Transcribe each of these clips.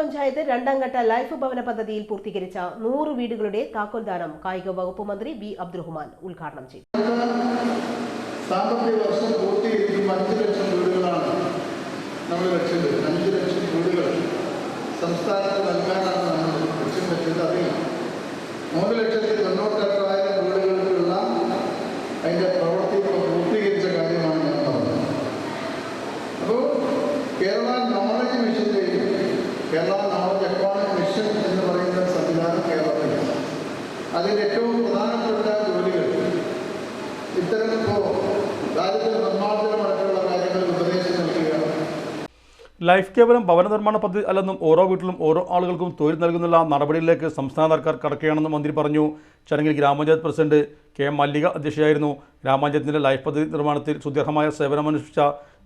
പഞ്ചായത്ത് രണ്ടാം ഘട്ട ലൈഫ് ഭവന പദ്ധതിയിൽ പൂർത്തീകരിച്ച 100 വീടുകളുടെ താക്കോൽദാനം കായിക വകുപ്പ് മന്ത്രി ബി അബ്ദുറഹ്മാൻ ഉദ്ഘാടനം ചെയ്തു. സാമ്പത്തിക വർഷം പൂർത്തീകരിക്കുമ്പോൾ 5 ലക്ഷം വീടുകളാണ് നമ്മൾ വെച്ചത്. 5 ലക്ഷം വീടുകൾ സംസ്ഥാനത്ത് നൽകാനാണ് നമ്മൾ ലക്ഷ്യം വെച്ചത്. അതിൽ 3,98,000 വീടുകൾക്കുള്ള അതിൻ്റെ പ്രവൃത്തി പൂർത്തീകരിച്ച കാര്യമാണ് ഞാൻ പറഞ്ഞത്. അപ്പോൾ കേരള നോളജ് മിഷൻ്റെയും കേരള നോളജ് എക്കോണമി മിഷൻ എന്ന് പറയുന്ന സംവിധാനം കേരളത്തിലാണ്. അതിൻ്റെ ഏറ്റവും പ്രധാനപ്പെട്ട ജോലികൾ ഇത്തരം ദാരിദ്ര്യ നിർമ്മാർജ്ജനമടക്കമുള്ള കാര്യങ്ങൾ ഉപദേശം നൽകുകയാണ്. ലൈഫ് കേവലം ഭവന നിർമ്മാണ പദ്ധതി അല്ലെന്നും ഓരോ വീട്ടിലും ഓരോ ആളുകൾക്കും തൊഴിൽ നൽകുന്നുള്ള നടപടിയിലേക്ക് സംസ്ഥാന സർക്കാർ കടക്കുകയാണെന്നും മന്ത്രി പറഞ്ഞു. ചടങ്ങിൽ ഗ്രാമപഞ്ചായത്ത് പ്രസിഡന്റ് കെ മല്ലിക അധ്യക്ഷയായിരുന്നു. ഗ്രാമപഞ്ചായത്തിന്റെ ലൈഫ് പദ്ധതി നിർമ്മാണത്തിൽ സുദീർഘമായ സേവനമനുഷ്ഠിച്ച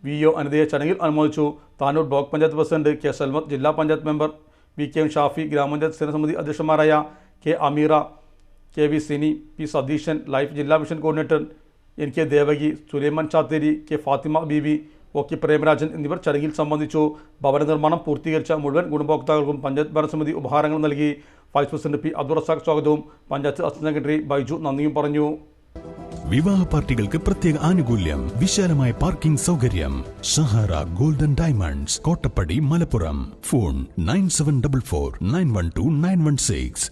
VO അനിതയെ ചടങ്ങിൽ അനുമോദിച്ചു. Tanur block panchayat president K Salmath, ജില്ലാ പഞ്ചായത്ത് മെമ്പർ VK ഷാഫി, ഗ്രാമപഞ്ചായത്ത് സ്ഥിരസമിതി അധ്യക്ഷന്മാരായ K Ameera, KV Sini, P Satheesan, life ജില്ലാ mission coordinator NK Devaki, Sulaiman Chatheri, K Fathima Beevi, OK Premarajan എന്നിവർ ചടങ്ങിൽ സംബന്ധിച്ചു. ഭവന നിർമ്മാണം പൂർത്തീകരിച്ച മുഴുവൻ ഗുണഭോക്താക്കൾക്കും പഞ്ചായത്ത് ഭരണസമിതി ഉപഹാരങ്ങൾ നൽകി. Vice president P Abdul Razak സ്വാഗതവും പഞ്ചായത്ത് അസിസ്റ്റന്റ് സെക്രട്ടറി ബൈജു നന്ദിയും പറഞ്ഞു. വിവാഹ പാർട്ടികൾക്ക് പ്രത്യേക ആനുകൂല്യം, വിശാലമായ പാർക്കിംഗ് സൗകര്യം. Sahara golden diamonds, Kottappadi, Malappuram. Phone 9744 912 916.